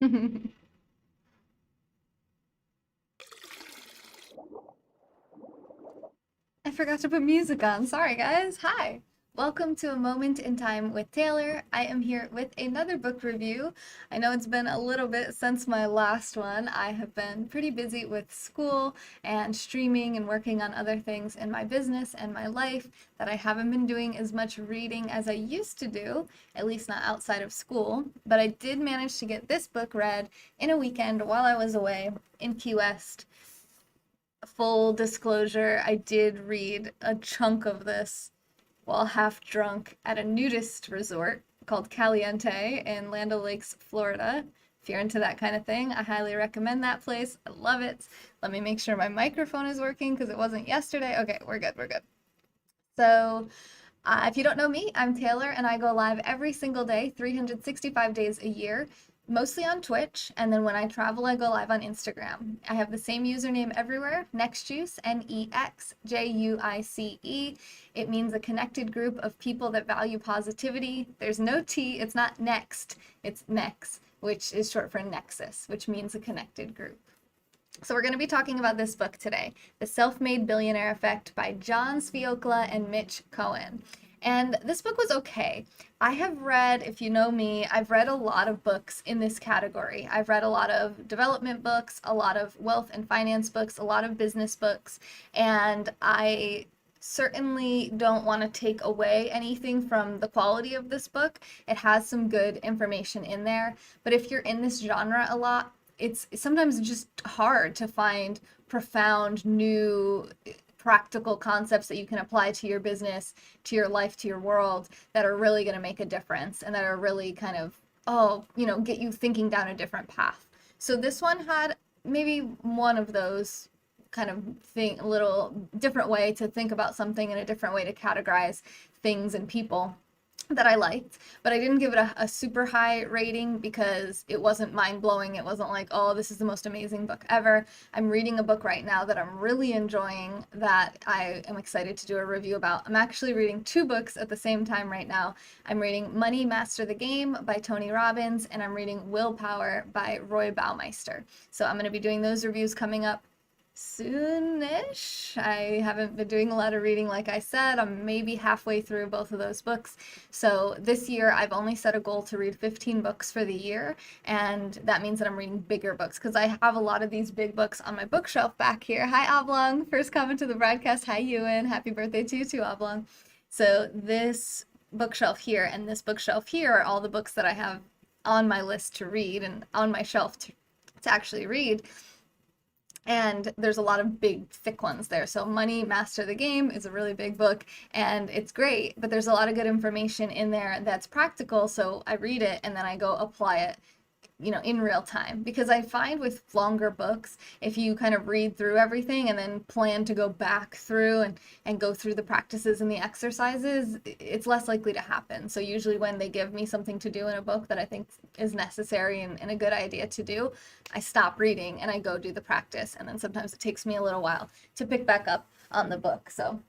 I forgot to put music on. Sorry, guys. Hi. Welcome to A Moment in Time with Taylor. I am here with another book review. I know it's been a little bit since my last one. I have been pretty busy with school and streaming and working on other things in my business and my life that I haven't been doing as much reading as I used to do, at least not outside of school. But I did manage to get this book read in a weekend while I was away in Key West. Full disclosure, I did read a chunk of this while half drunk at a nudist resort called Caliente in Land O'Lakes, Florida. If you're into that kind of thing, I highly recommend that place. I love it. Let me make sure my microphone is working because it wasn't yesterday. Okay, we're good, we're good. So, if you don't know me, I'm Taylor, and I go live every single day, 365 days a year, mostly on Twitch. And then when I travel, I go live on Instagram. I have the same username everywhere, NexJuice, NexJuice. It means a connected group of people that value positivity. There's no T, it's not next, it's Nex, which is short for Nexus, which means a connected group. So we're going to be talking about this book today, The Self-Made Billionaire Effect by John Sviokla and Mitch Cohen. And this book was okay. I have read, if you know me, I've read a lot of books in this category. I've read a lot of development books, a lot of wealth and finance books, a lot of business books, and I certainly don't want to take away anything from the quality of this book. It has some good information in there, but if you're in this genre a lot, it's sometimes just hard to find profound new practical concepts that you can apply to your business, to your life, to your world that are really going to make a difference and that are really kind of, get you thinking down a different path. So this one had maybe one of those kind of thing, a little different way to think about something and a different way to categorize things and people that I liked, but I didn't give it a super high rating because it wasn't mind-blowing. It wasn't like, oh, this is the most amazing book ever. I'm reading a book right now that I'm really enjoying that I am excited to do a review about. I'm actually reading two books at the same time right now. I'm reading Money Master the Game by Tony Robbins, and I'm reading Willpower by Roy Baumeister. So I'm going to be doing those reviews coming up soonish. I haven't been doing a lot of reading, like I said. I'm maybe halfway through both of those books. So this year, I've only set a goal to read 15 books for the year, and that means that I'm reading bigger books because I have a lot of these big books on my bookshelf back here. Hi, Oblong. First comment to the broadcast. Hi, Ewan. Happy birthday to you too, Oblong. So this bookshelf here and this bookshelf here are all the books that I have on my list to read and on my shelf to actually read. And there's a lot of big, thick ones there. So Money Master the Game is a really big book, and it's great, but there's a lot of good information in there that's practical. So I read it and then I go apply it, in real time. Because I find with longer books, if you kind of read through everything and then plan to go back through and go through the practices and the exercises, it's less likely to happen. So usually when they give me something to do in a book that I think is necessary and a good idea to do, I stop reading and I go do the practice. And then sometimes it takes me a little while to pick back up on the book. So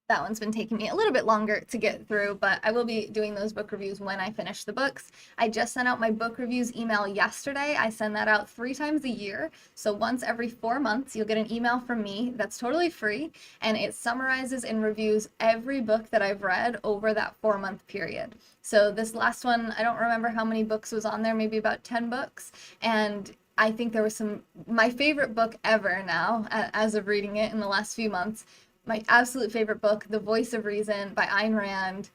that one's been taking me a little bit longer to get through, but I will be doing those book reviews when I finish the books. I just sent out my book reviews email yesterday. I send that out 3 times a year. So once every 4 months, you'll get an email from me that's totally free, and it summarizes and reviews every book that I've read over that 4-month period. So this last one, I don't remember how many books was on there, maybe about 10 books. And I think there was my favorite book ever now, as of reading it in the last few months, my absolute favorite book, The Voice of Reason by Ayn Rand.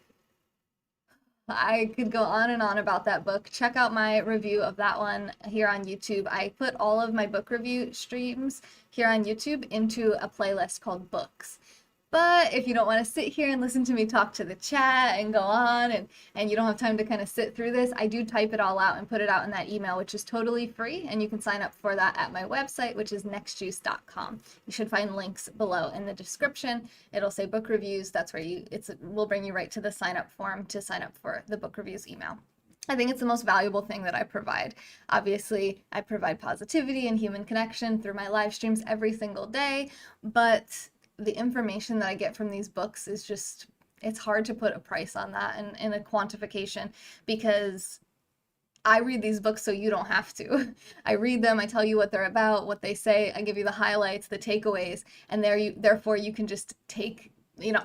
I could go on and on about that book. Check out my review of that one here on YouTube. I put all of my book review streams here on YouTube into a playlist called Books. But if you don't want to sit here and listen to me talk to the chat and go on and you don't have time to kind of sit through this, I do type it all out and put it out in that email, which is totally free. And you can sign up for that at my website, which is nextjuice.com. You should find links below in the description. It'll say book reviews. That's where will bring you right to the sign up form to sign up for the book reviews email. I think it's the most valuable thing that I provide. Obviously, I provide positivity and human connection through my live streams every single day, but the information that I get from these books is just, it's hard to put a price on that and a quantification because I read these books so you don't have to. I read them, I tell you what they're about, what they say, I give you the highlights, the takeaways, and therefore you can just take,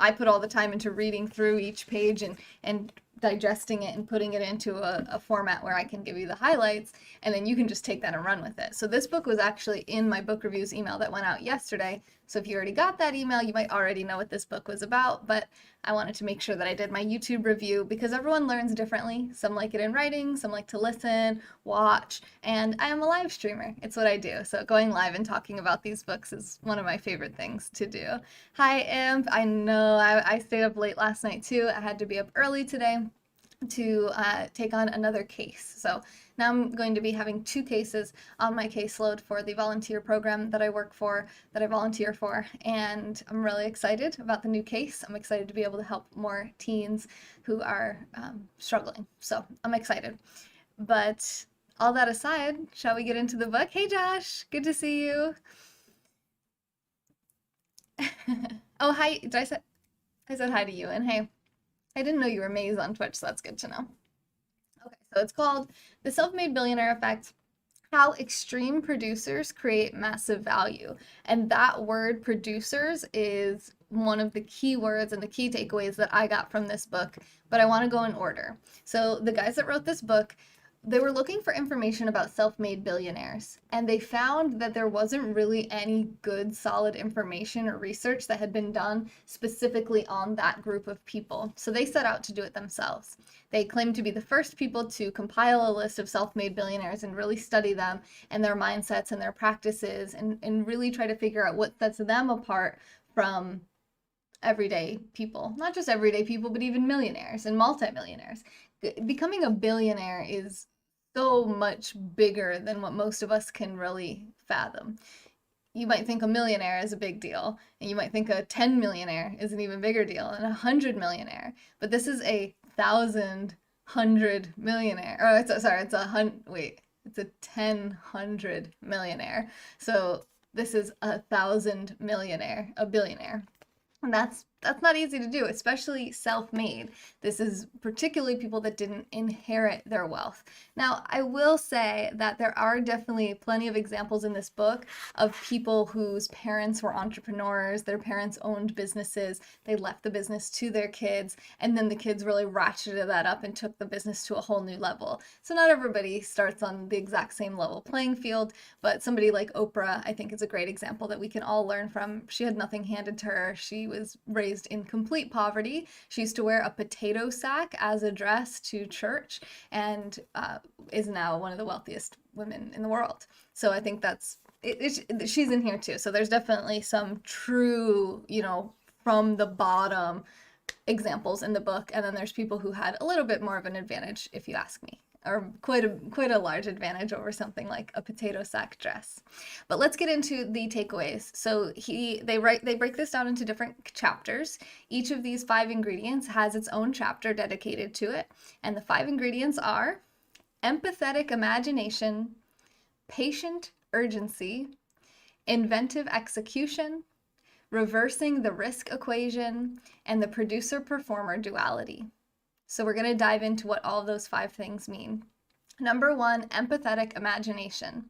I put all the time into reading through each page and digesting it and putting it into a format where I can give you the highlights, and then you can just take that and run with it. So this book was actually in my book reviews email that went out yesterday. So if you already got that email, you might already know what this book was about, but I wanted to make sure that I did my YouTube review because everyone learns differently. Some like it in writing, some like to listen, watch, and I am a live streamer. It's what I do. So going live and talking about these books is one of my favorite things to do. Hi, Imp. I know I stayed up late last night too. I had to be up early today to take on another case. So now I'm going to be having 2 cases on my caseload for the volunteer program that I volunteer for, and I'm really excited about the new case. I'm excited to be able to help more teens who are struggling. So I'm excited. But all that aside, shall we get into the book? Hey Josh, good to see you. Oh, hi. I said hi to you, and hey, I didn't know you were Maze on Twitch, so that's good to know. Okay, so it's called The Self-Made Billionaire Effect: How Extreme Producers Create Massive Value. And that word producers is one of the key words and the key takeaways that I got from this book, but I want to go in order. So the guys that wrote this book, they were looking for information about self-made billionaires, and they found that there wasn't really any good, solid information or research that had been done specifically on that group of people. So they set out to do it themselves. They claimed to be the first people to compile a list of self-made billionaires and really study them and their mindsets and their practices and really try to figure out what sets them apart from everyday people. Not just everyday people, but even millionaires and multimillionaires. Becoming a billionaire is so much bigger than what most of us can really fathom. You might think a millionaire is a big deal, and you might think a 10 millionaire is an even bigger deal, and a 100 millionaire. But this is a 1,000 millionaire. Or it's a 1,000 millionaire. So this is 1,000 millionaire, a billionaire. And that's not easy to do, especially self-made. This is particularly people that didn't inherit their wealth. Now, I will say that there are definitely plenty of examples in this book of people whose parents were entrepreneurs, their parents owned businesses, they left the business to their kids, and then the kids really ratcheted that up and took the business to a whole new level. So not everybody starts on the exact same level playing field, but somebody like Oprah, I think, is a great example that we can all learn from. She had nothing handed to her. She was raised in complete poverty. She used to wear a potato sack as a dress to church and is now one of the wealthiest women in the world. So I think she's in here too. So there's definitely some true, from the bottom examples in the book. And then there's people who had a little bit more of an advantage, if you ask me, or quite a large advantage over something like a potato sack dress. But let's get into the takeaways. So they break this down into different chapters. Each of these 5 ingredients has its own chapter dedicated to it. And the 5 ingredients are empathetic imagination, patient urgency, inventive execution, reversing the risk equation, and the producer-performer duality. So we're going to dive into what all of those 5 things mean. Number 1, empathetic imagination.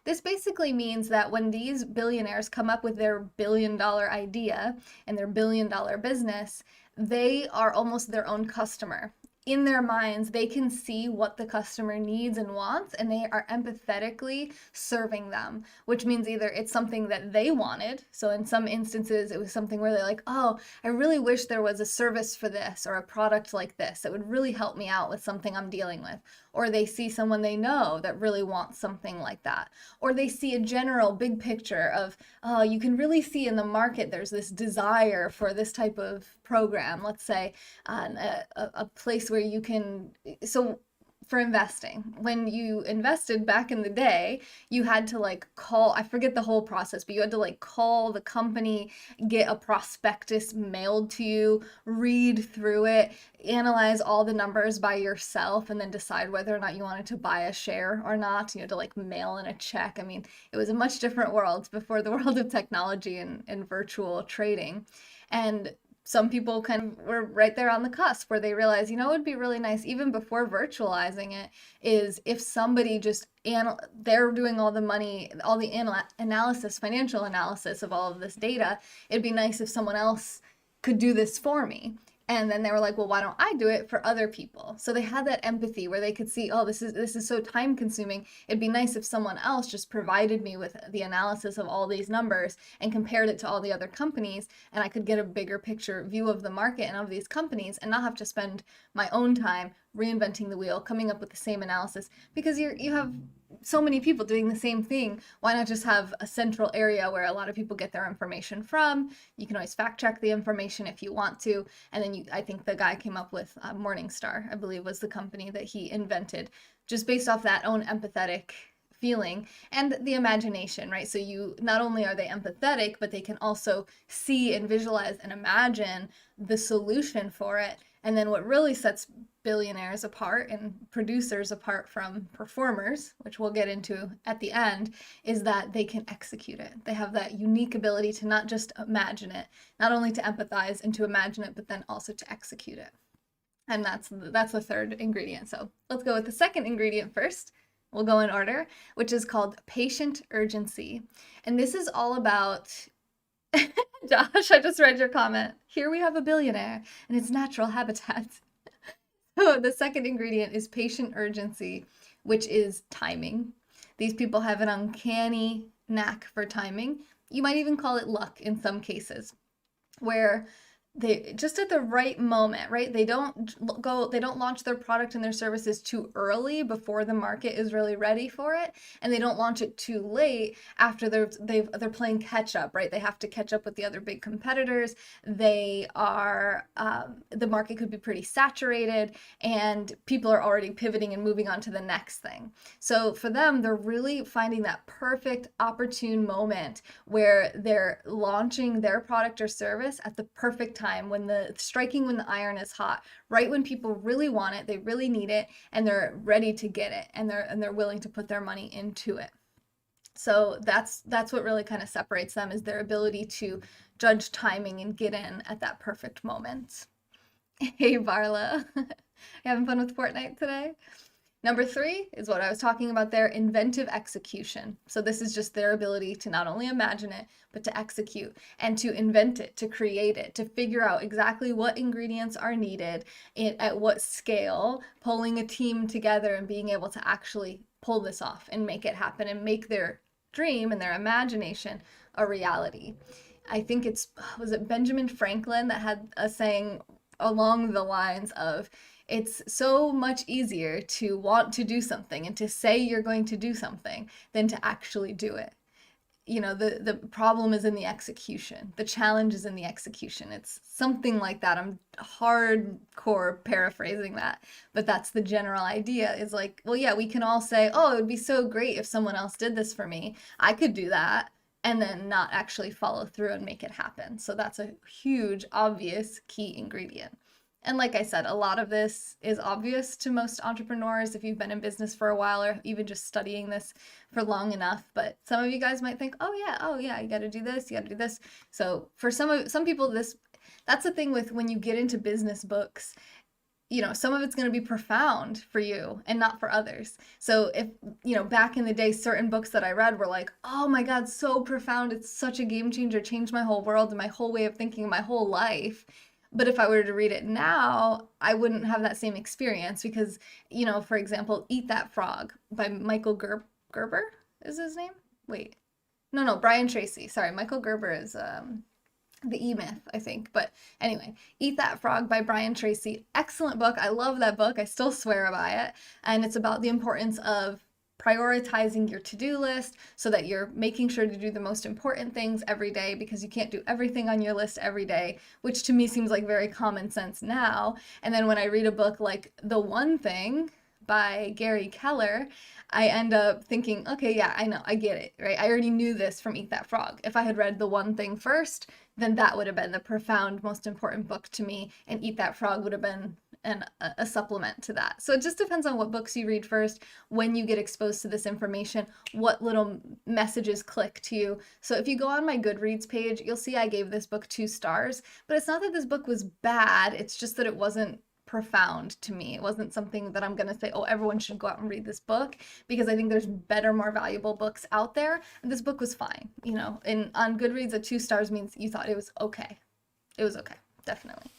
This basically means that when these billionaires come up with their billion-dollar idea and their billion-dollar business, they are almost their own customer. In their minds, they can see what the customer needs and wants, and they are empathetically serving them, which means either it's something that they wanted. So in some instances, it was something where they're like, oh, I really wish there was a service for this or a product like this that would really help me out with something I'm dealing with. Or they see someone they know that really wants something like that. Or they see a general big picture of, oh, you can really see in the market there's this desire for this type of program. Let's say a place where you can, so for investing, when you invested back in the day, you had to call, I forget the whole process, but you had to call the company, get a prospectus mailed to you, read through it, analyze all the numbers by yourself, and then decide whether or not you wanted to buy a share or not. You had to mail in a check. I mean, it was a much different world before the world of technology and virtual trading. And some people kind of were right there on the cusp where they realized, it would be really nice even before virtualizing it is if somebody just they're doing all the money, all the analysis, financial analysis of all of this data. It'd be nice if someone else could do this for me. And then they were like, well, why don't I do it for other people? So they had that empathy where they could see, oh, this is so time consuming. It'd be nice if someone else just provided me with the analysis of all these numbers and compared it to all the other companies, and I could get a bigger picture view of the market and of these companies and not have to spend my own time reinventing the wheel, coming up with the same analysis, because you have so many people doing the same thing. Why not just have a central area where a lot of people get their information from? You can always fact check the information if you want to. And then I think the guy came up with Morningstar, I believe was the company that he invented, just based off that own empathetic feeling and the imagination, right? So you not only are they empathetic, but they can also see and visualize and imagine the solution for it. And then what really sets billionaires apart and producers apart from performers, which we'll get into at the end, is that they can execute it. They have that unique ability to not just imagine it, not only to empathize and to imagine it, but then also to execute it. And that's the third ingredient. So let's go with the second ingredient first. We'll go in order, which is called patient urgency. And this is all about Josh, I just read your comment. Here we have a billionaire in its natural habitat. So the second ingredient is patient urgency, which is timing. These people have an uncanny knack for timing. You might even call it luck in some cases, where they just at the right moment, right? They don't launch their product and their services too early before the market is really ready for it, and they don't launch it too late after they're playing catch up, right? They have to catch up with the other big competitors. They are the market could be pretty saturated, and people are already pivoting and moving on to the next thing. So for them, they're really finding that perfect opportune moment where they're launching their product or service at the perfect time, when the iron is hot, right when people really want it, they really need it, and they're ready to get it, and they're willing to put their money into it. So that's what really kind of separates them, is their ability to judge timing and get in at that perfect moment. Hey Barla, you having fun with Fortnite today? Number 3 is what I was talking about there, inventive execution. So this is just their ability to not only imagine it, but to execute and to invent it, to create it, to figure out exactly what ingredients are needed, at what scale, pulling a team together and being able to actually pull this off and make it happen and make their dream and their imagination a reality. I think was it Benjamin Franklin that had a saying along the lines of, it's so much easier to want to do something and to say you're going to do something than to actually do it. The problem is in the execution. The challenge is in the execution. It's something like that. I'm hardcore paraphrasing that, but that's the general idea, is like, well, yeah, we can all say, oh, it would be so great if someone else did this for me. I could do that, and then not actually follow through and make it happen. So that's a huge, obvious key ingredient. And like I said, a lot of this is obvious to most entrepreneurs if you've been in business for a while or even just studying this for long enough. But some of you guys might think, oh yeah, you got to do this, you got to do this. So for some people, that's the thing with when you get into business books. Some of it's going to be profound for you and not for others. So if, back in the day, certain books that I read were like, oh my God, so profound. It's such a game changer, changed my whole world and my whole way of thinking, my whole life. But if I were to read it now, I wouldn't have that same experience because, for example, Eat That Frog by Michael Gerber is his name? Wait. No, Brian Tracy. Sorry, Michael Gerber is the E-Myth, I think. But anyway, Eat That Frog by Brian Tracy. Excellent book. I love that book. I still swear by it. And it's about the importance of prioritizing your to-do list so that you're making sure to do the most important things every day, because you can't do everything on your list every day, which to me seems like very common sense now. And then when I read a book like The One Thing by Gary Keller, I end up thinking, okay, yeah, I know, I get it, right? I already knew this from Eat That Frog. If I had read The One Thing first, then that would have been the profound, most important book to me, and Eat That Frog would have been and a supplement to that. So it just depends on what books you read first, when you get exposed to this information, what little messages click to you. So if you go on my Goodreads page, you'll see I gave this book 2 stars, but it's not that this book was bad, it's just that it wasn't profound to me. It wasn't something that I'm going to say, oh, everyone should go out and read this book, because I think there's better, more valuable books out there. And this book was fine, you know. And on Goodreads, a 2 stars means you thought it was okay. It was okay, definitely.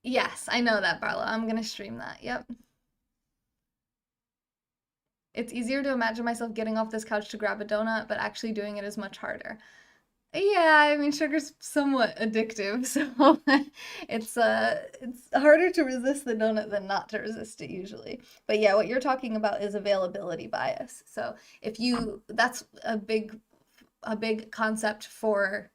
Yes, I know that, Barla. I'm gonna stream that. Yep. It's easier to imagine myself getting off this couch to grab a donut, but actually doing it is much harder. Yeah, I mean, sugar's somewhat addictive, so it's harder to resist the donut than not to resist it usually. But yeah, what you're talking about is availability bias. So if you, that's a big concept for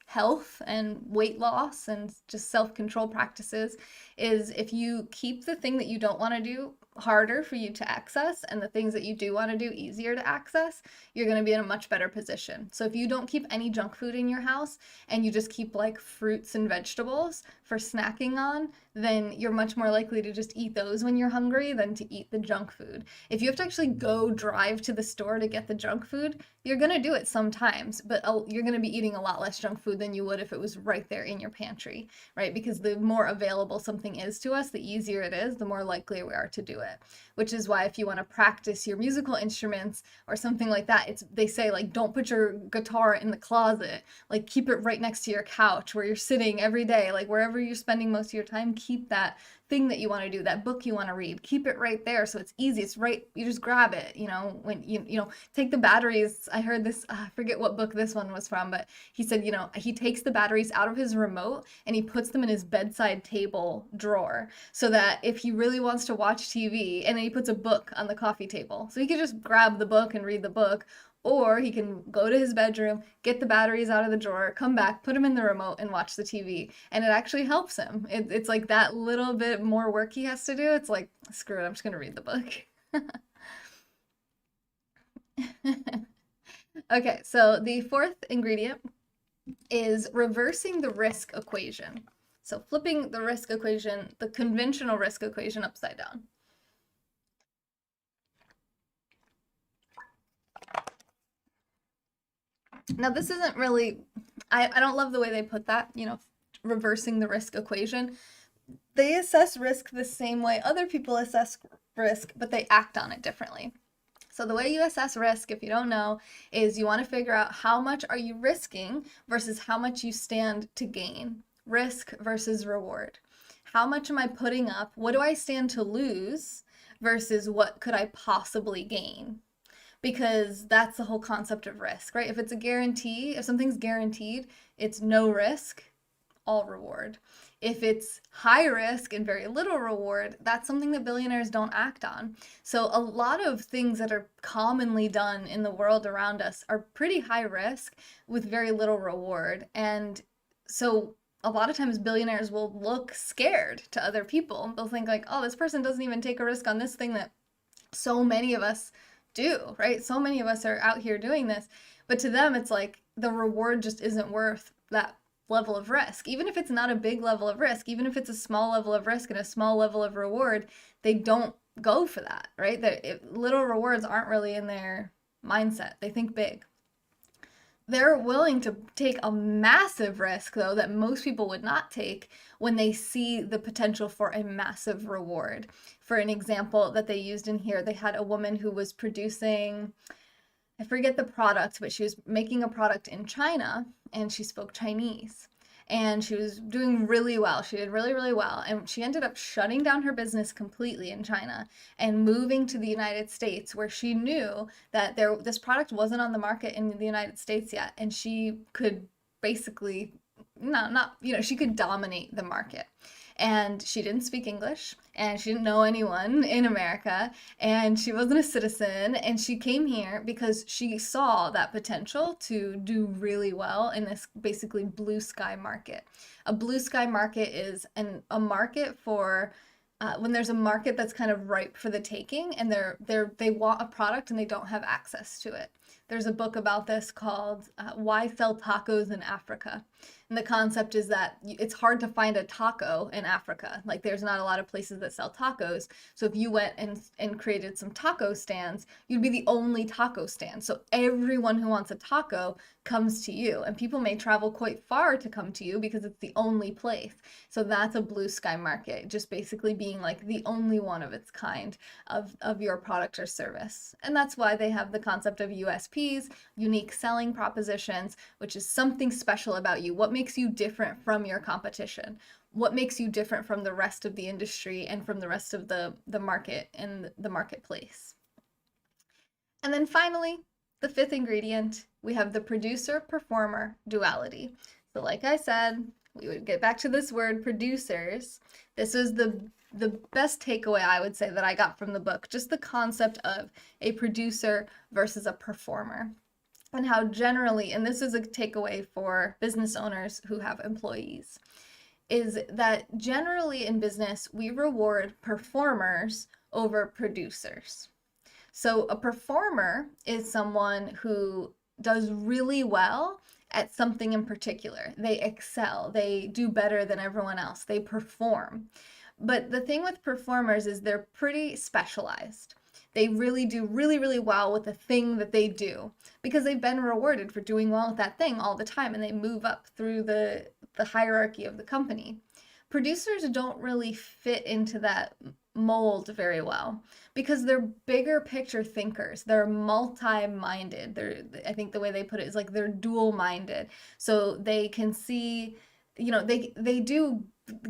health and weight loss and just self-control practices, is if you keep the thing that you don't want to do harder for you to access and the things that you do want to do easier to access, you're going to be in a much better position. So if you don't keep any junk food in your house and you just keep like fruits and vegetables for snacking on, then you're much more likely to just eat those when you're hungry than to eat the junk food. If you have to actually go drive to the store to get the junk food, you're going to do it sometimes, but you're going to be eating a lot less junk food than you would if it was right there in your pantry, right? Because the more available something is to us, the easier it is, the more likely we are to do it. Which is why if you want to practice your musical instruments or something like that, they say like, don't put your guitar in the closet, like keep it right next to your couch where you're sitting every day, like wherever you're spending most of your time, keep that thing that you want to do, that book you want to read, keep it right there so it's easy. It's right, you just grab it, you know, when you know, take the batteries. I heard this, I forget what book this one was from, but he said, you know, he takes the batteries out of his remote and he puts them in his bedside table drawer so that if he really wants to watch TV, and then he puts a book on the coffee table. So he can just grab the book and read the book, or he can go to his bedroom, get the batteries out of the drawer, come back, put them in the remote, and watch the TV. And it actually helps him. It's like that little bit more work he has to do. It's like, screw it, I'm just going to read the book. Okay, so the fourth ingredient is reversing the risk equation. So flipping the risk equation, the conventional risk equation, upside down. Now, this isn't really, I don't love the way they put that, you know, reversing the risk equation. They assess risk the same way other people assess risk, but they act on it differently. So the way you assess risk, if you don't know, is you want to figure out how much are you risking versus how much you stand to gain. Risk versus reward. How much am I putting up? What do I stand to lose versus what could I possibly gain? Because that's the whole concept of risk, right? If it's a guarantee, if something's guaranteed, it's no risk, all reward. If it's high risk and very little reward, that's something that billionaires don't act on. So a lot of things that are commonly done in the world around us are pretty high risk with very little reward. And so a lot of times billionaires will look scared to other people. They'll think like, oh, this person doesn't even take a risk on this thing that so many of us do, right? So many of us are out here doing this, but to them, it's like the reward just isn't worth that level of risk. Even if it's not a big level of risk, even if it's a small level of risk and a small level of reward, they don't go for that, right? Little rewards aren't really in their mindset. They think big. They're willing to take a massive risk, though, that most people would not take when they see the potential for a massive reward. For an example that they used in here, they had a woman who was producing, I forget the product, but she was making a product in China and she spoke Chinese. And she was doing really well. She did really, really well. And she ended up shutting down her business completely in China and moving to the United States, where she knew that this product wasn't on the market in the United States yet. And she could basically, she could dominate the market. And she didn't speak English, and she didn't know anyone in America, and she wasn't a citizen, and she came here because she saw that potential to do really well in this basically blue sky market. A blue sky market is a market for when there's a market that's kind of ripe for the taking, and they want a product and they don't have access to it. There's a book about this called Why Sell Tacos in Africa. And the concept is that it's hard to find a taco in Africa. Like there's not a lot of places that sell tacos. So if you went and created some taco stands, you'd be the only taco stand. So everyone who wants a taco comes to you. And people may travel quite far to come to you because it's the only place. So that's a blue sky market, just basically being like the only one of its kind of your product or service. And that's why they have the concept of USPs, unique selling propositions, which is something special about you. What makes you different from your competition? What makes you different from the rest of the industry and from the rest of the market and the marketplace? And then finally, the fifth ingredient, we have the producer-performer duality. So like I said, we would get back to this word, producers. This is the best takeaway I would say that I got from the book, just the concept of a producer versus a performer. And how generally, and this is a takeaway for business owners who have employees, is that generally in business, we reward performers over producers. So a performer is someone who does really well at something in particular. They excel, they do better than everyone else, they perform. But the thing with performers is they're pretty specialized. They really do really well with the thing that they do because they've been rewarded for doing well with that thing all the time, and they move up through the hierarchy of the company. Producers don't really fit into that mold very well because they're bigger picture thinkers. They're multi-minded. I think the way they put it is like they're dual-minded. So they can see, they do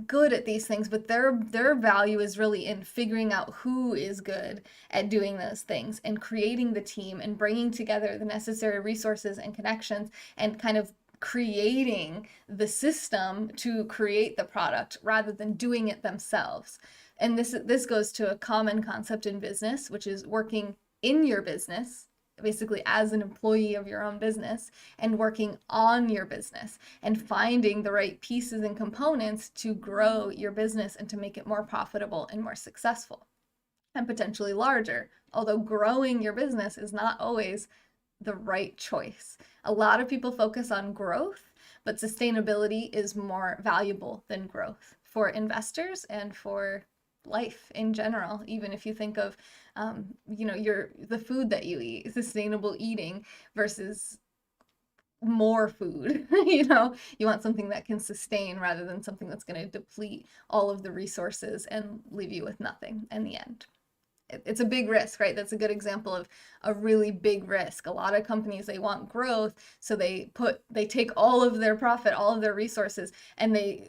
good at these things, but their value is really in figuring out who is good at doing those things and creating the team and bringing together the necessary resources and connections and kind of creating the system to create the product rather than doing it themselves. And this goes to a common concept in business, which is working in your business, basically as an employee of your own business, and working on your business and finding the right pieces and components to grow your business and to make it more profitable and more successful and potentially larger. Although growing your business is not always the right choice. A lot of people focus on growth, but sustainability is more valuable than growth for investors and for life in general. Even if you think of the food that you eat, sustainable eating versus more food. You want something that can sustain rather than something that's going to deplete all of the resources and leave you with nothing in the end. It's a big risk, right? That's a good example of a really big risk. A lot of companies, they want growth, so they take all of their profit, all of their resources, and they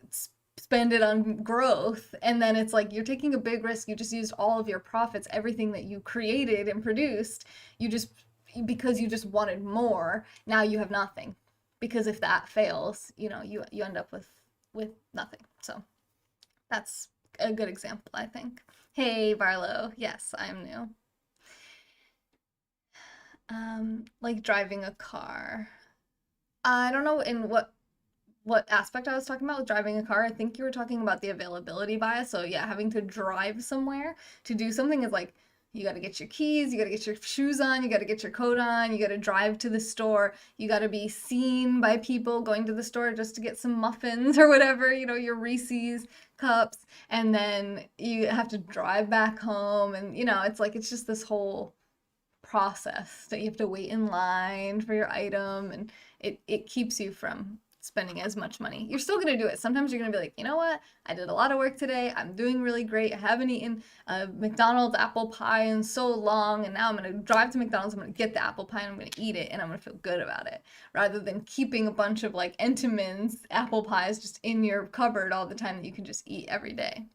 spend it on growth. And then it's like, you're taking a big risk. You just used all of your profits, everything that you created and produced, because you just wanted more. Now you have nothing, because if that fails, you end up with nothing. So that's a good example, I think. Hey, Barlow. Yes, I'm new. Like driving a car. I don't know in what aspect I was talking about with driving a car. I think you were talking about the availability bias. So yeah, having to drive somewhere to do something is like, you got to get your keys, you got to get your shoes on, you got to get your coat on, you got to drive to the store, you got to be seen by people going to the store just to get some muffins or whatever, your Reese's cups, and then you have to drive back home, and it's just this whole process that you have to wait in line for your item, and it keeps you from spending as much money. You're still going to do it. Sometimes you're going to be like, you know what? I did a lot of work today. I'm doing really great. I haven't eaten a McDonald's apple pie in so long, and now I'm going to drive to McDonald's. I'm going to get the apple pie and I'm going to eat it, and I'm going to feel good about it, rather than keeping a bunch of like Entenmann's apple pies just in your cupboard all the time that you can just eat every day.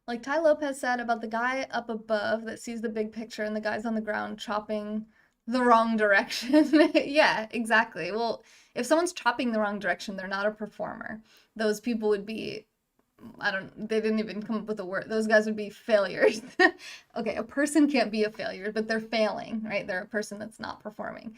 Like Ty Lopez said about the guy up above that sees the big picture and the guys on the ground chopping the wrong direction. Yeah, exactly. Well, if someone's chopping the wrong direction, they're not a performer. Those people would be, they didn't even come up with a word. Those guys would be failures. Okay, a person can't be a failure, but they're failing, right? They're a person that's not performing.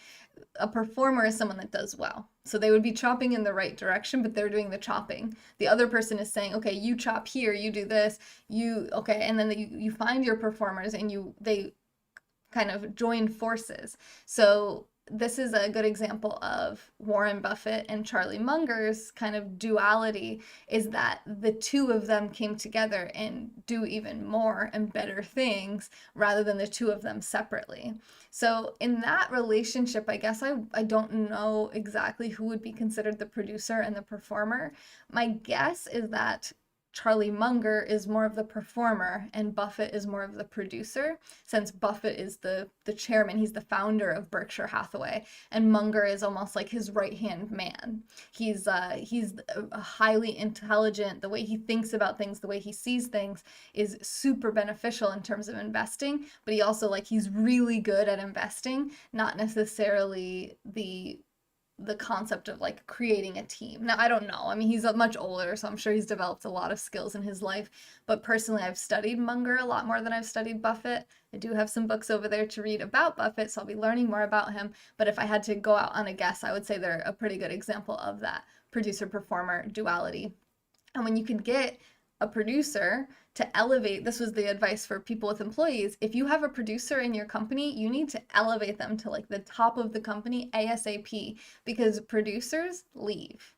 A performer is someone that does well. So they would be chopping in the right direction, but they're doing the chopping. The other person is saying, okay, you chop here, you do this, and then you find your performers and they kind of join forces. So this is a good example of Warren Buffett and Charlie Munger's kind of duality, is that the two of them came together and do even more and better things rather than the two of them separately. So in that relationship, I guess I don't know exactly who would be considered the producer and the performer. My guess is that Charlie Munger is more of the performer and Buffett is more of the producer, since Buffett is the chairman, he's the founder of Berkshire Hathaway, and Munger is almost like his right-hand man. He's a highly intelligent, the way he thinks about things, the way he sees things is super beneficial in terms of investing, but he also he's really good at investing, not necessarily the concept of creating a team. Now, I don't know. I mean, he's much older, so I'm sure he's developed a lot of skills in his life. But personally, I've studied Munger a lot more than I've studied Buffett. I do have some books over there to read about Buffett, so I'll be learning more about him. But if I had to go out on a guess, I would say they're a pretty good example of that producer-performer duality. And when you can get a producer to elevate, this was the advice for people with employees, if you have a producer in your company, you need to elevate them to the top of the company ASAP, because producers leave.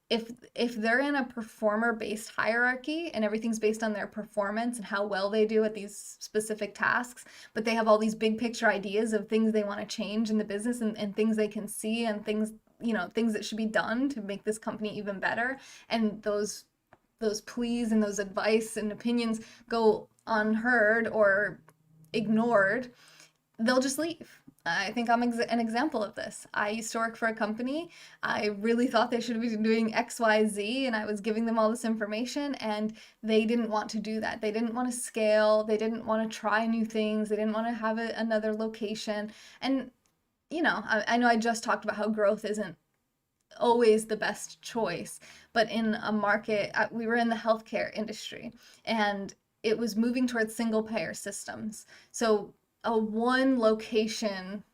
If they're in a performer-based hierarchy and everything's based on their performance and how well they do at these specific tasks, but they have all these big picture ideas of things they want to change in the business and things they can see and things, things that should be done to make this company even better, and those pleas and those advice and opinions go unheard or ignored, they'll just leave. I think I'm an example of this. I used to work for a company. I really thought they should be doing X, Y, Z, and I was giving them all this information, and they didn't want to do that. They didn't want to scale. They didn't want to try new things. They didn't want to have another location. And, I know I just talked about how growth isn't always the best choice, but in a market, we were in the healthcare industry, and it was moving towards single payer systems. So a one location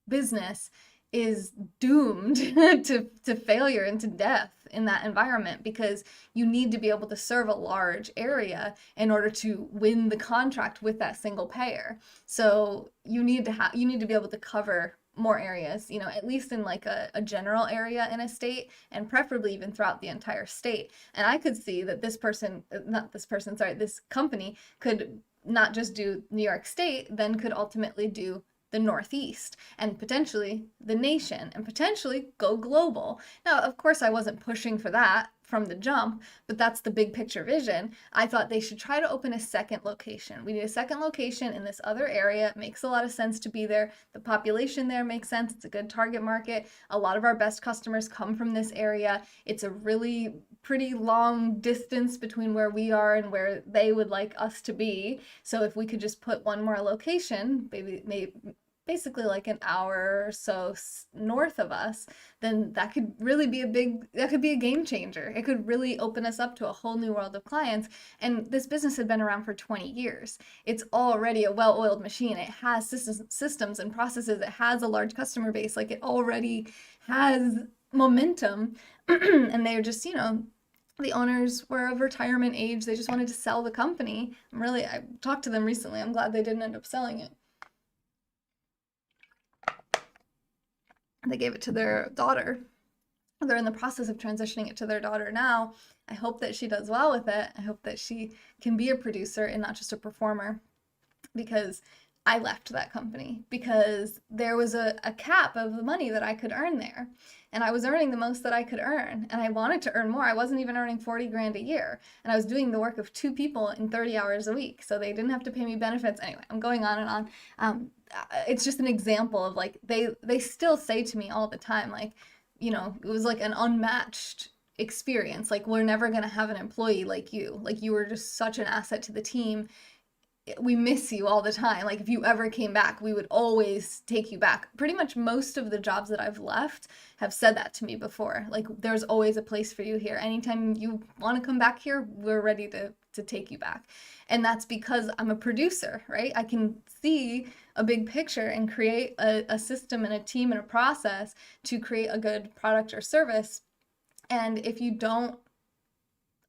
business is doomed to failure and to death in that environment, because you need to be able to serve a large area in order to win the contract with that single payer. So you need to be able to cover more areas, at least in a general area in a state, and preferably even throughout the entire state. And I could see that this company could not just do New York State, then could ultimately do the Northeast and potentially the nation and potentially go global. Now, of course, I wasn't pushing for that from the jump, but that's the big picture vision. I thought they should try to open a second location. We need a second location in this other area. It makes a lot of sense to be there. The population there makes sense. It's a good target market. A lot of our best customers come from this area. It's a really pretty long distance between where we are and where they would like us to be. So if we could just put one more location, maybe basically an hour or so north of us, then that could really be a game changer. It could really open us up to a whole new world of clients. And this business had been around for 20 years. It's already a well-oiled machine. It has systems and processes. It has a large customer base. It already has momentum. And they're just, the owners were of retirement age. They just wanted to sell the company. I talked to them recently. I'm glad they didn't end up selling it. They gave it to their daughter. They're in the process of transitioning it to their daughter now. I hope that she does well with it. I hope that she can be a producer and not just a performer, because I left that company because there was a cap of the money that I could earn there. And I was earning the most that I could earn, and I wanted to earn more. I wasn't even earning 40 grand a year, and I was doing the work of 2 people in 30 hours a week, so they didn't have to pay me benefits. Anyway, I'm going on and on. It's just an example of they still say to me all the time, it was an unmatched experience. We're never gonna have an employee like you. You were just such an asset to the team. We miss you all the time. If you ever came back, we would always take you back. Pretty much most of the jobs that I've left have said that to me before. There's always a place for you here. Anytime you want to come back here, we're ready to take you back. And that's because I'm a producer, right? I can see a big picture and create a system and a team and a process to create a good product or service. And if you don't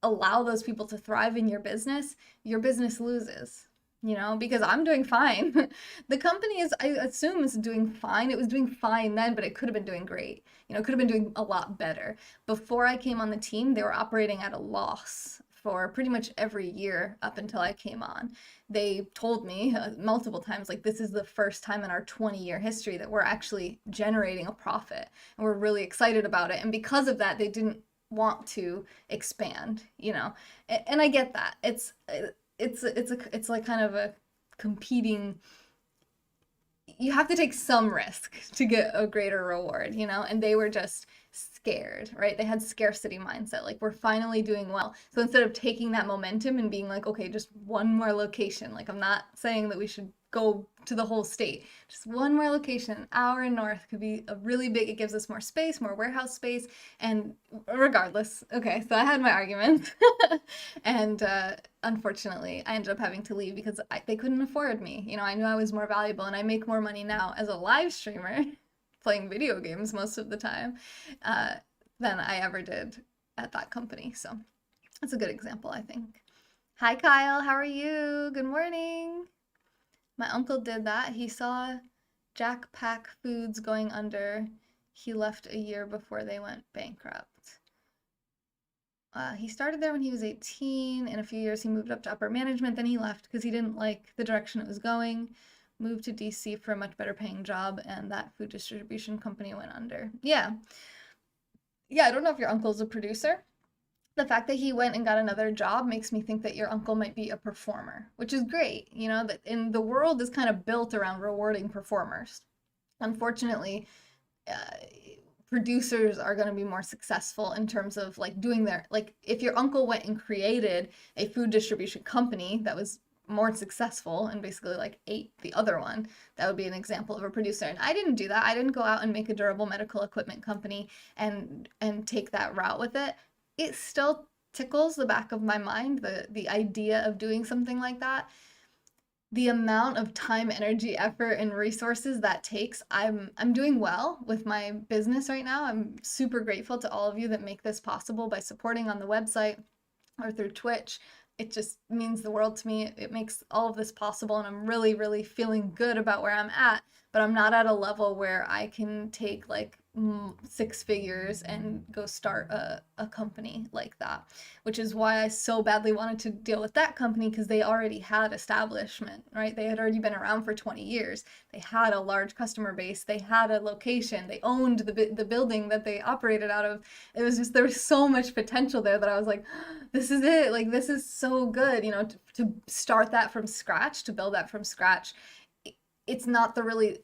allow those people to thrive in your business loses. because I'm doing fine. The company I assume, is doing fine. It was doing fine then, but it could have been doing great. It could have been doing a lot better. Before I came on the team, they were operating at a loss for pretty much every year up until I came on. They told me multiple times, like, this is the first time in our 20-year history that we're actually generating a profit, and we're really excited about it. And because of that, they didn't want to expand. And I get that. It's like kind of a competing. You have to take some risk to get a greater reward, and they were just scared, right? They had scarcity mindset, like, we're finally doing well. So instead of taking that momentum and being like, okay, just one more location, like, I'm not saying that we should go to the whole state, just one more location, an hour north could be a really big, it gives us more space, more warehouse space. And regardless, okay, so I had my arguments and unfortunately I ended up having to leave because they couldn't afford me. I knew I was more valuable, and I make more money now as a live streamer playing video games most of the time than I ever did at that company. So that's a good example, I think. Hi, Kyle. How are you? Good morning. My uncle did that. He saw Jack Pack Foods going under. He left a year before they went bankrupt. He started there when he was 18. In a few years, he moved up to upper management. Then he left because he didn't like the direction it was going. Moved to DC for a much better paying job, and that food distribution company went under. Yeah, I don't know if your uncle's a producer. The fact that he went and got another job makes me think that your uncle might be a performer, which is great. That in the world is kind of built around rewarding performers. Unfortunately, producers are going to be more successful in terms of like doing like, if your uncle went and created a food distribution company that was more successful and basically like ate the other one, that would be an example of a producer. And I didn't do that. I didn't go out and make a durable medical equipment company and take that route with it. It still tickles the back of my mind, the idea of doing something like that. The amount of time, energy, effort, and resources that takes, I'm doing well with my business right now. I'm super grateful to all of you that make this possible by supporting on the website or through Twitch. It just means the world to me. It makes all of this possible, and I'm really, really feeling good about where I'm at, but I'm not at a level where I can take like 6 figures and go start a company like that, which is why I so badly wanted to deal with that company, because they already had establishment, right? They had already been around for 20 years. They had a large customer base. They had a location. They owned the building that they operated out of. It was just, there was so much potential there that I was like, this is it. Like, this is so good, to start that from scratch, to build that from scratch. It's not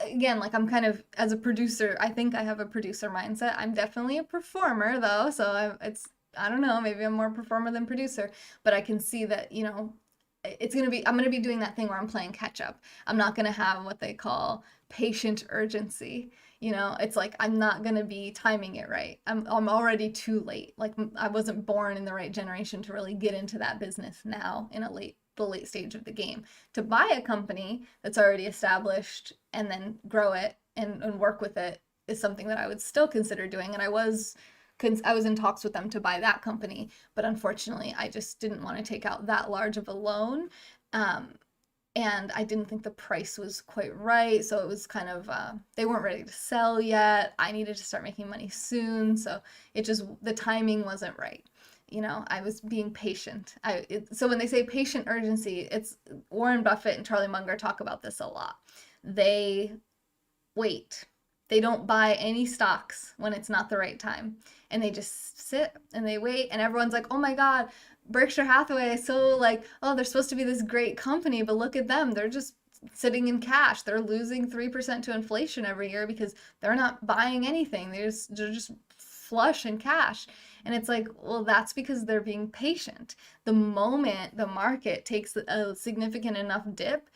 again, like, I'm kind of, as a producer, I think I have a producer mindset. I'm definitely a performer though. So I don't know, maybe I'm more performer than producer, but I can see that, I'm going to be doing that thing where I'm playing catch up. I'm not going to have what they call patient urgency. It's like, I'm not going to be timing it right. I'm already too late. Like, I wasn't born in the right generation to really get into that business now in the late stage of the game. To buy a company that's already established and then grow it and work with it is something that I would still consider doing. And I was in talks with them to buy that company, but unfortunately I just didn't want to take out that large of a loan. And I didn't think the price was quite right. So it was kind of, they weren't ready to sell yet. I needed to start making money soon. So the timing wasn't right. I was being patient. So when they say patient urgency, it's Warren Buffett and Charlie Munger talk about this a lot. They wait. They don't buy any stocks when it's not the right time. And they just sit and they wait. And everyone's like, oh my God, Berkshire Hathaway is so like, oh, they're supposed to be this great company, but look at them. They're just sitting in cash. They're losing 3% to inflation every year because they're not buying anything. They're just flush in cash. And it's like, well, that's because they're being patient. The moment the market takes a significant enough dip,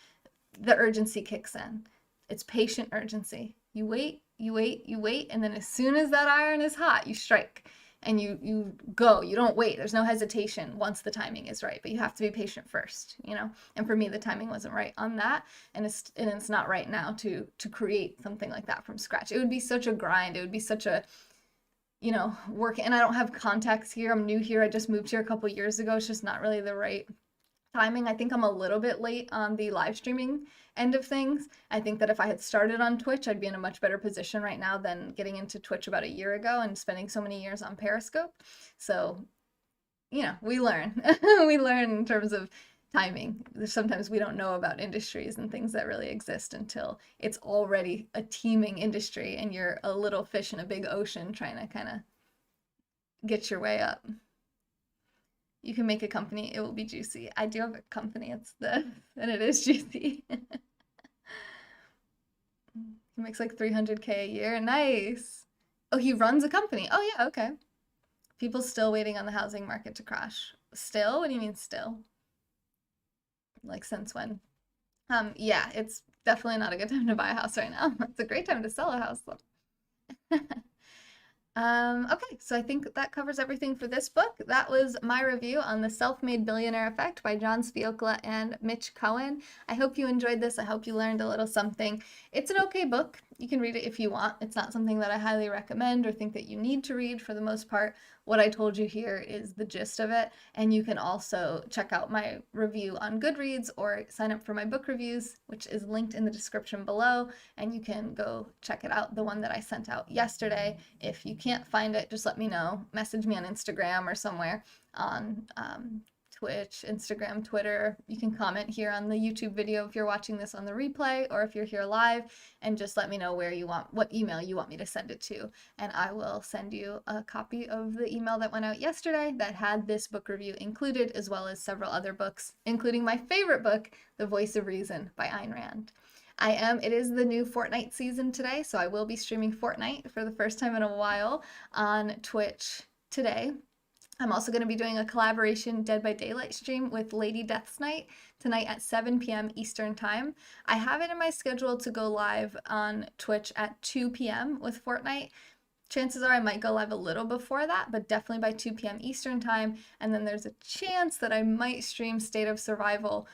the urgency kicks in. It's patient urgency. You wait, and then as soon as that iron is hot, you strike and you go. You don't wait. There's no hesitation once the timing is right, but you have to be patient first, And for me, the timing wasn't right on that, and it's not right now to create something like that from scratch. It would be such a grind. It would be such a work, and I don't have contacts here. I'm new here. I just moved here a couple years ago. It's just not really the right timing. I think I'm a little bit late on the live streaming end of things. I think that if I had started on Twitch, I'd be in a much better position right now than getting into Twitch about a year ago and spending so many years on Periscope. So, you know, we learn. We learn in terms of timing. Sometimes we don't know about industries and things that really exist until it's already a teeming industry and you're a little fish in a big ocean trying to kind of get your way up. You can make a company, it will be juicy. I do have a company, and it is juicy. He makes like 300K a year. Nice. Oh, he runs a company. Oh yeah, okay. People still waiting on the housing market to crash. Still? What do you mean still? Like since when? Yeah, it's definitely not a good time to buy a house right now. It's a great time to sell a house though. Okay, so I think that covers everything for this book. That was my review on The Self-Made Billionaire Effect by John Spiokla and Mitch Cohen. I hope you enjoyed this. I hope you learned a little something. It's an okay book. You can read it if you want. It's not something that I highly recommend or think that you need to read for the most part. What I told you here is the gist of it, and you can also check out my review on Goodreads or sign up for my book reviews, which is linked in the description below, and you can go check it out, the one that I sent out yesterday. If you can't find it, just let me know. Message me on Instagram or somewhere on Twitch, Instagram, Twitter. You can comment here on the YouTube video if you're watching this on the replay, or if you're here live, and just let me know what email you want me to send it to, and I will send you a copy of the email that went out yesterday that had this book review included, as well as several other books, including my favorite book, The Voice of Reason by Ayn Rand. It is the new Fortnite season today, so I will be streaming Fortnite for the first time in a while on Twitch today. I'm also going to be doing a collaboration Dead by Daylight stream with Lady Death's Night tonight at 7 p.m. Eastern Time. I have it in my schedule to go live on Twitch at 2 p.m. with Fortnite. Chances are I might go live a little before that, but definitely by 2 p.m. Eastern Time. And then there's a chance that I might stream State of Survival.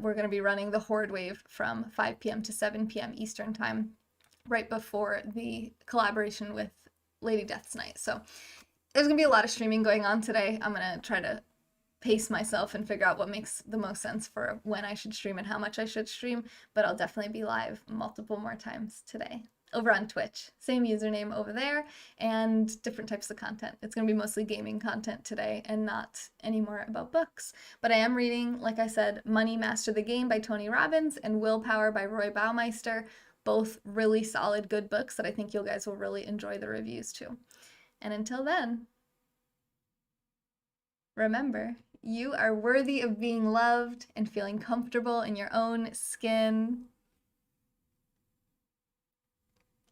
We're going to be running the Horde Wave from 5 p.m. to 7 p.m. Eastern Time, right before the collaboration with Lady Death's Night. So there's going to be a lot of streaming going on today. I'm going to try to pace myself and figure out what makes the most sense for when I should stream and how much I should stream, but I'll definitely be live multiple more times today over on Twitch. Same username over there and different types of content. It's going to be mostly gaming content today and not anymore about books. But I am reading, like I said, Money Master the Game by Tony Robbins and Willpower by Roy Baumeister. Both really solid, good books that I think you guys will really enjoy the reviews to. And until then, remember, you are worthy of being loved and feeling comfortable in your own skin.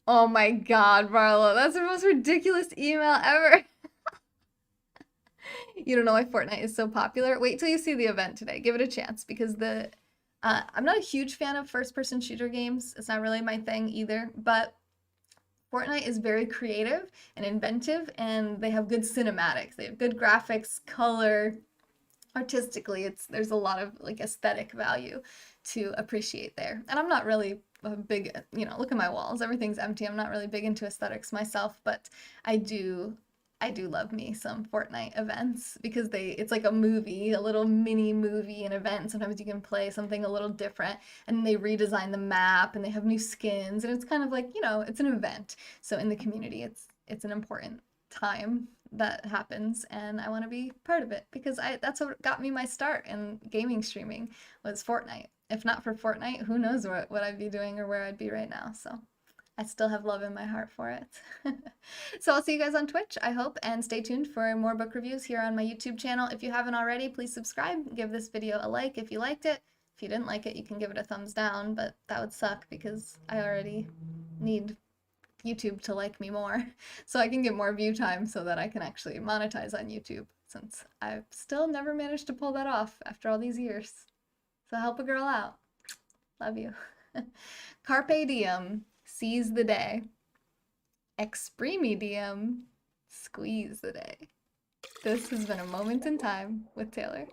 Oh my God, Marlo, that's the most ridiculous email ever. You don't know why Fortnite is so popular? Wait till you see the event today. Give it a chance, because I'm not a huge fan of first-person shooter games. It's not really my thing either, but Fortnite is very creative and inventive, and they have good cinematics. They have good graphics, color, artistically. There's a lot of like aesthetic value to appreciate there. And I'm not really a big, look at my walls. Everything's empty. I'm not really big into aesthetics myself, but I do love me some Fortnite events, because it's like a movie, a little mini movie, an event. Sometimes you can play something a little different, and they redesign the map and they have new skins, and it's kind of like, it's an event. So in the community, it's an important time that happens, and I want to be part of it, because that's what got me my start in gaming streaming, was Fortnite. If not for Fortnite, who knows what I'd be doing or where I'd be right now. So I still have love in my heart for it. So I'll see you guys on Twitch, I hope, and stay tuned for more book reviews here on my YouTube channel. If you haven't already, please subscribe. Give this video a like if you liked it. If you didn't like it, you can give it a thumbs down, but that would suck because I already need YouTube to like me more so I can get more view time so that I can actually monetize on YouTube, since I've still never managed to pull that off after all these years. So help a girl out. Love you. Carpe diem. Seize the day. Exprimi diem. Squeeze the day. This has been A Moment in Time with Taylor.